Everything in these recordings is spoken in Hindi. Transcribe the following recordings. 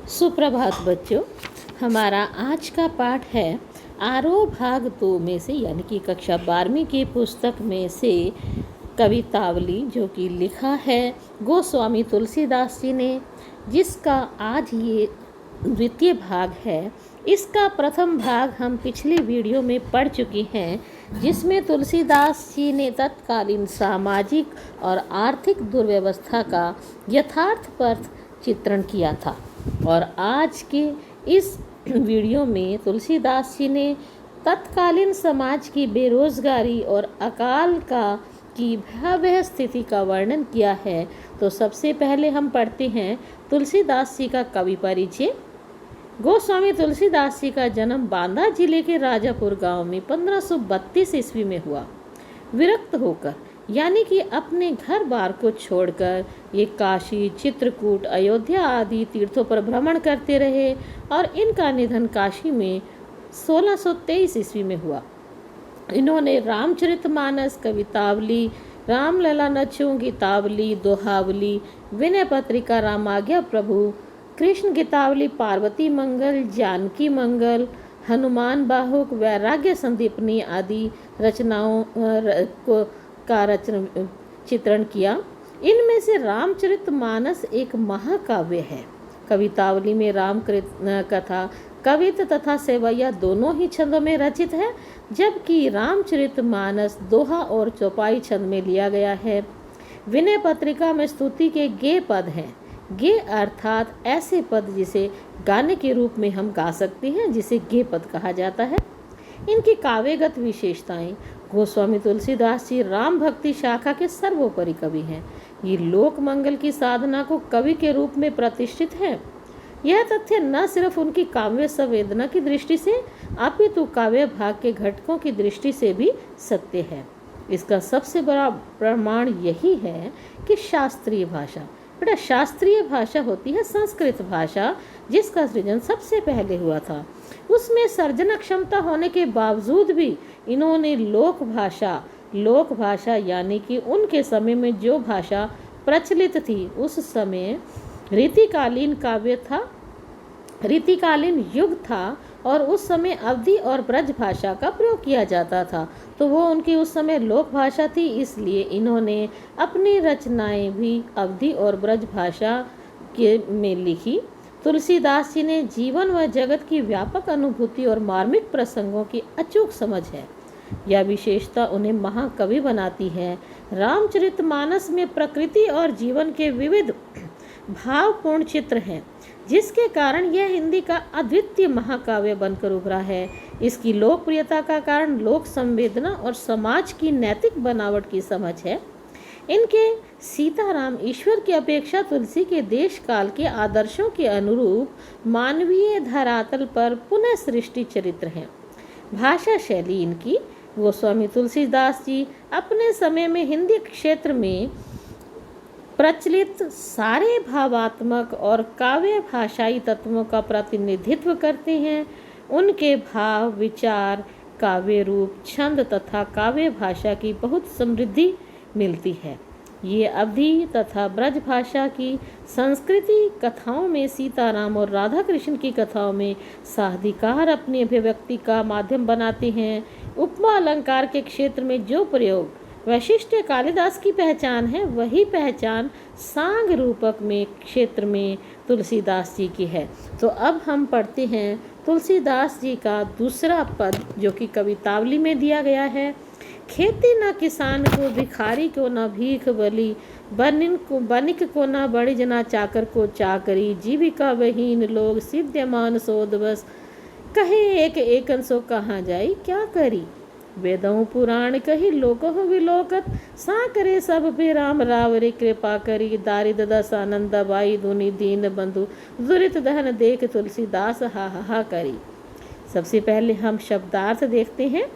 सुप्रभात बच्चों। हमारा आज का पाठ है आरोह भाग 2 में से, यानी कि कक्षा 12वीं की पुस्तक में से कवितावली, जो कि लिखा है गोस्वामी तुलसीदास जी ने, जिसका आज ये द्वितीय भाग है। इसका प्रथम भाग हम पिछले वीडियो में पढ़ चुके हैं, जिसमें तुलसीदास जी ने तत्कालीन सामाजिक और आर्थिक दुर्व्यवस्था का यथार्थपरक चित्रण किया था। और आज के इस वीडियो में तुलसीदास जी ने तत्कालीन समाज की बेरोजगारी और अकाल की भयावह स्थिति का वर्णन किया है। तो सबसे पहले हम पढ़ते हैं तुलसीदास जी का कवि परिचय। गोस्वामी तुलसीदास जी का जन्म बांदा जिले के राजापुर गांव में 1532 ईस्वी में हुआ। विरक्त होकर, यानी कि अपने घर बार को छोड़कर, ये काशी, चित्रकूट, अयोध्या आदि तीर्थों पर भ्रमण करते रहे और इनका निधन काशी में 1623 ईस्वी में हुआ। इन्होंने रामचरितमानस, कवितावली, रामलला नच्चू, गीतावली, दोहावली, विनय पत्रिका, रामाज्ञा प्रभु, कृष्ण गीतावली, पार्वती मंगल, जानकी मंगल, हनुमान बाहुक, वैराग्य संदीपनी आदि रचनाओं का चित्रण किया। इनमें से रामचरितमानस एक महाकाव्य है। कवितावली में राम कथा, कवित तथा सेवैया दोनों ही छंदों में रचित है, जबकि रामचरितमानस दोहा और चौपाई छंद में लिया गया है। विनय पत्रिका में स्तुति के गे पद हैं। गे अर्थात ऐसे पद जिसे गाने के रूप में हम गा सकते हैं, जिसे गे पद कहा जाता है। इनकी काव्यगत विशेषताएं। गोस्वामी तुलसीदास जी राम भक्ति शाखा के सर्वोपरि कवि हैं। ये लोक मंगल की साधना को कवि के रूप में प्रतिष्ठित है। यह तथ्य न सिर्फ उनकी काव्य संवेदना की दृष्टि से, अपितु काव्य भाग के घटकों की दृष्टि से भी सत्य है। इसका सबसे बड़ा प्रमाण यही है कि शास्त्रीय भाषा, बेटा शास्त्रीय भाषा होती है संस्कृत भाषा, जिसका सृजन सबसे पहले हुआ था। उसमें सर्जन क्षमता होने के बावजूद भी इन्होंने लोक भाषा यानी कि उनके समय में जो भाषा प्रचलित थी, उस समय रीतिकालीन काव्य था, रीतिकालीन युग था और उस समय अवधी और ब्रज भाषा का प्रयोग किया जाता था। तो वो उनकी उस समय लोक भाषा थी, इसलिए इन्होंने अपनी रचनाएं भी अवधी और ब्रज भाषा में लिखी। तुलसीदास जी ने जीवन व जगत की व्यापक अनुभूति और मार्मिक प्रसंगों की अचूक समझ है। यह विशेषता उन्हें महाकवि बनाती है। रामचरितमानस में प्रकृति और जीवन के विविध भावपूर्ण चित्र हैं, जिसके कारण यह हिंदी का अद्वितीय महाकाव्य बनकर उभरा है। इसकी लोकप्रियता का कारण लोक संवेदना और समाज की नैतिक बनावट की समझ है। इनके सीताराम ईश्वर की अपेक्षा तुलसी के देश काल के आदर्शों के अनुरूप मानवीय धरातल पर पुनः सृष्टि चरित्र हैं। भाषा शैली इनकी। गोस्वामी तुलसीदास जी अपने समय में हिंदी क्षेत्र में प्रचलित सारे भावात्मक और काव्य भाषाई तत्वों का प्रतिनिधित्व करते हैं। उनके भाव, विचार, काव्य रूप, छंद तथा काव्य भाषा की बहुत समृद्धि मिलती है। ये अवधी तथा ब्रज भाषा की संस्कृति कथाओं में सीताराम और राधा कृष्ण की कथाओं में साधिकार अपनी अभिव्यक्ति का माध्यम बनाते हैं। उपमा अलंकार के क्षेत्र में जो प्रयोग वैशिष्ट कालिदास की पहचान है, वही पहचान सांग रूपक में क्षेत्र में तुलसीदास जी की है। तो अब हम पढ़ते हैं तुलसीदास जी का दूसरा पद, जो कि कवितावली में दिया गया है। खेती न किसान को, भिखारी को न भीख बली, बनिक को न बड़िज न चाकर को चाकरी, जीविका वहीन लोग सिद्ध्यमान सोद बस, कहे एक एकन सो कहाँ जाई क्या करी, वेदों पुराण कही लोको विलोकत, सा करे सब पे राम रावरी कृपा करी, दारिद दस आनंद बाई धुनि दीन बंधु, दुरित दहन देख तुलसीदास हा हा हा करी। सबसे पहले हम शब्दार्थ देखते हैं।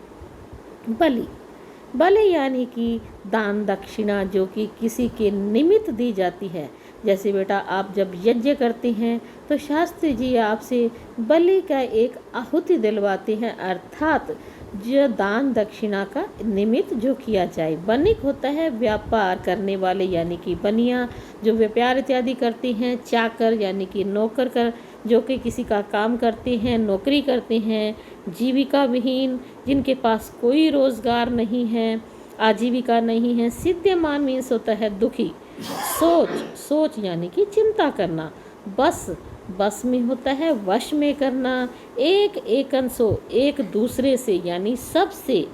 बलि यानी कि दान दक्षिणा, जो कि किसी के निमित्त दी जाती है। जैसे बेटा आप जब यज्ञ करते हैं तो शास्त्री जी आपसे बलि का एक आहुति दिलवाते हैं, अर्थात जो दान दक्षिणा का निमित्त जो किया जाए। बनिक होता है व्यापार करने वाले यानी कि बनिया जो व्यापार इत्यादि करते हैं। चाकर यानी कि नौकर कर जो कि किसी का काम करते हैं, नौकरी करते हैं। जीविका विहीन जिनके पास कोई रोजगार नहीं है, आजीविका नहीं है। सिद्धमान मीन्स होता है दुखी। सोच, सोच यानी कि चिंता करना। बस में होता है वश में करना। एकंसो एक दूसरे से यानी सबसे।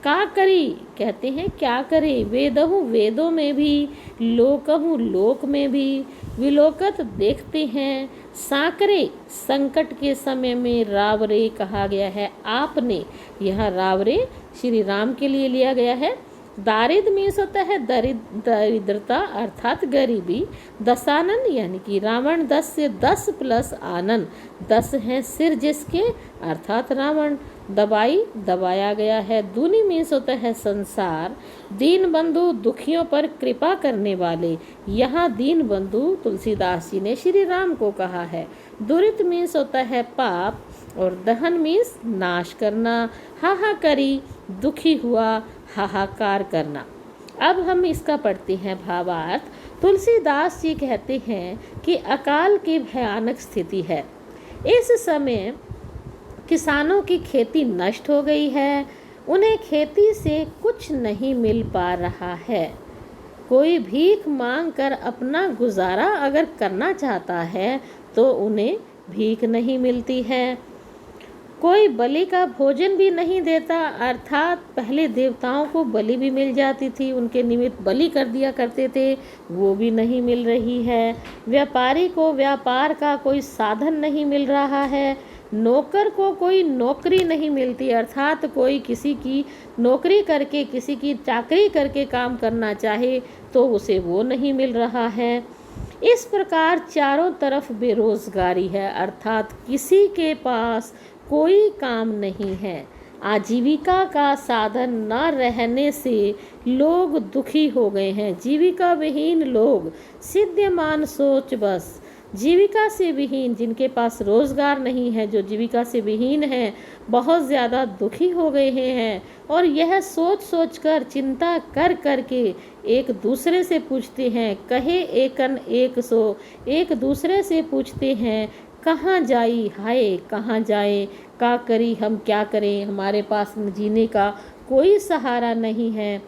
का करी कहते हैं क्या करे। वेदहु वेदों में भी। लोकहु लोक में भी। विलोकत देखते हैं। साकरे संकट के समय में रावरे कहा गया है आपने। यह रावरे श्री राम के लिए लिया गया है। दारिद मीन्स होता है दरिद्रता अर्थात गरीबी। दशानन यानी कि रावण 10 से 10 प्लस आनन 10 है सिर जिसके अर्थात रावण। दबाई दबाया गया है। दूनी मीन्स होता है संसार। दीन बंधु दुखियों पर कृपा करने वाले। यहाँ दीन बंधु तुलसीदास जी ने श्री राम को कहा है। दुरित मीन्स होता है पाप और दहन मीन्स नाश करना। हाहाकारी दुखी हुआ, हाहाकार करना। अब हम इसका पढ़ते हैं भावार्थ। तुलसीदास जी कहते हैं कि अकाल की भयानक स्थिति है। इस समय किसानों की खेती नष्ट हो गई है। उन्हें खेती से कुछ नहीं मिल पा रहा है। कोई भीख मांग कर अपना गुजारा अगर करना चाहता है तो उन्हें भीख नहीं मिलती है। कोई बलि का भोजन भी नहीं देता अर्थात पहले देवताओं को बलि भी मिल जाती थी, उनके निमित्त बलि कर दिया करते थे, वो भी नहीं मिल रही है। व्यापारी को व्यापार का कोई साधन नहीं मिल रहा है। नौकर को कोई नौकरी नहीं मिलती अर्थात कोई किसी की नौकरी करके किसी की चाकरी करके काम करना चाहे तो उसे वो नहीं मिल रहा है। इस प्रकार चारों तरफ बेरोजगारी है अर्थात किसी के पास कोई काम नहीं है। आजीविका का साधन न रहने से लोग दुखी हो गए हैं। जीविका विहीन लोग सिद्धमान सोच बस। जीविका से विहीन जिनके पास रोजगार नहीं है, जो जीविका से विहीन है, बहुत ज़्यादा दुखी हो गए हैं और यह सोच सोच कर चिंता कर कर के एक दूसरे से पूछते हैं। कहे एकन एक सो, एक दूसरे से पूछते हैं कहाँ जाई हाय कहाँ जाए। का करी हम क्या करें, हमारे पास जीने का कोई सहारा नहीं है।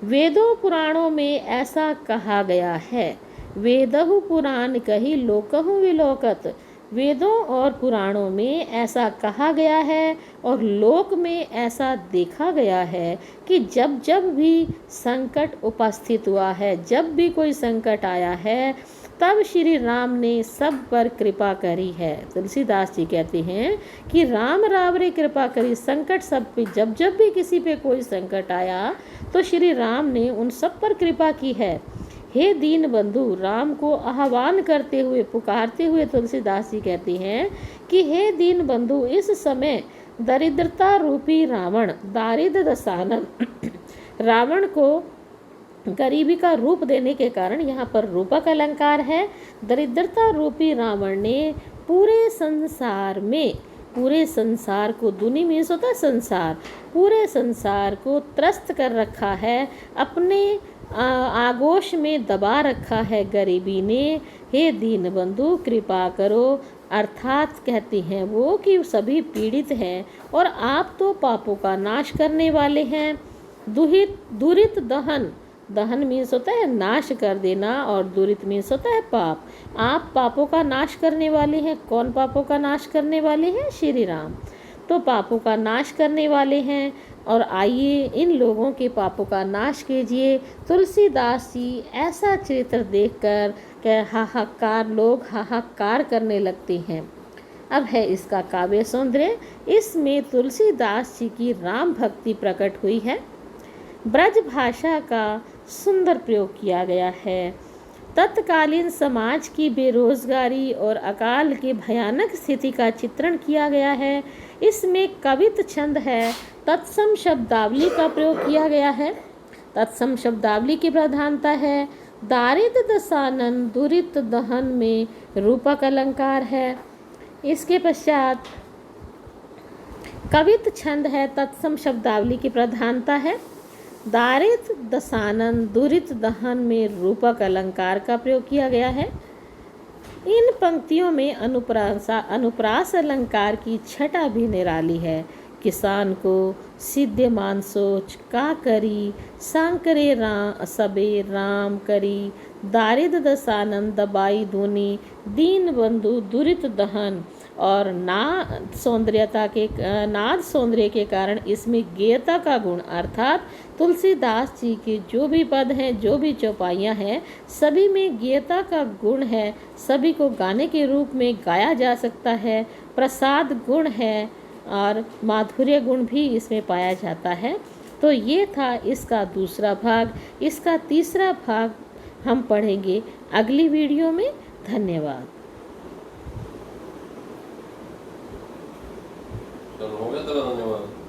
वेदों पुराणों में ऐसा कहा गया है। वेदहु पुराण कही लोकहु विलोकत। वेदों और पुराणों में ऐसा कहा गया है और लोक में ऐसा देखा गया है कि जब जब भी संकट उपस्थित हुआ है, जब भी कोई संकट आया है, तब श्री राम ने सब पर कृपा करी है। तुलसीदास जी कहते हैं कि राम रावरे कृपा करी। संकट सब पे जब जब भी किसी पे कोई संकट आया तो श्री राम ने उन सब पर कृपा की है। हे दीन बंधु, राम को आह्वान करते हुए पुकारते हुए तुलसीदास जी कहते हैं कि हे दीन बंधु, इस समय दरिद्रता रूपी रावण दारिद्र दशानन रावण को गरीबी का रूप देने के कारण यहाँ पर रूपक अलंकार है। दरिद्रता रूपी रावण ने पूरे संसार को, दुनी मीन्स होता है संसार, पूरे संसार को त्रस्त कर रखा है, अपने आगोश में दबा रखा है गरीबी ने। हे दीन बंधु कृपा करो। अर्थात कहते हैं वो कि सभी पीड़ित हैं और आप तो पापों का नाश करने वाले हैं। दुरित दहन, दहन मीन्स होता है नाश कर देना और दुरित मीन्स होता है पाप। आप पापों का नाश करने वाले हैं। कौन पापों का नाश करने वाले हैं? श्री राम तो पापों का नाश करने वाले हैं। और आइए इन लोगों के पापों का नाश कीजिए। तुलसीदास जी ऐसा चरित्र देखकर लोग हाहाकार करने लगते हैं। अब है इसका काव्य सौंदर्य। इसमें तुलसीदास जी की राम भक्ति प्रकट हुई है। ब्रज भाषा का सुंदर प्रयोग किया गया है। तत्कालीन समाज की बेरोजगारी और अकाल की भयानक स्थिति का चित्रण किया गया है। इसमें कवित छंद है। तत्सम शब्दावली का प्रयोग किया गया है। तत्सम शब्दावली की प्रधानता है। दारिद्र दशानन दुरित दहन में रूपक अलंकार है। इसके पश्चात कवित छंद है, तत्सम शब्दावली की प्रधानता है। दारित दसानन दुरित दहन में रूपक अलंकार का प्रयोग किया गया है। इन पंक्तियों में अनुप्रास अलंकार की छटा भी निराली है। किसान को सिद्ध्यमान सोच का करी, सांकरे सबे राम करी, दारिद दसानन दबाई धुनी, दीन बंधु दुरित दहन। और नाद सौंदर्य के कारण इसमें गेयता का गुण अर्थात तुलसीदास जी के जो भी पद हैं, जो भी चौपाइयाँ हैं, सभी में गेयता का गुण है। सभी को गाने के रूप में गाया जा सकता है। प्रसाद गुण है और माधुर्य गुण भी इसमें पाया जाता है। तो ये था इसका दूसरा भाग। इसका तीसरा भाग हम पढ़ेंगे अगली वीडियो में। धन्यवाद। चलो हो गया तेरा धन्यवाद।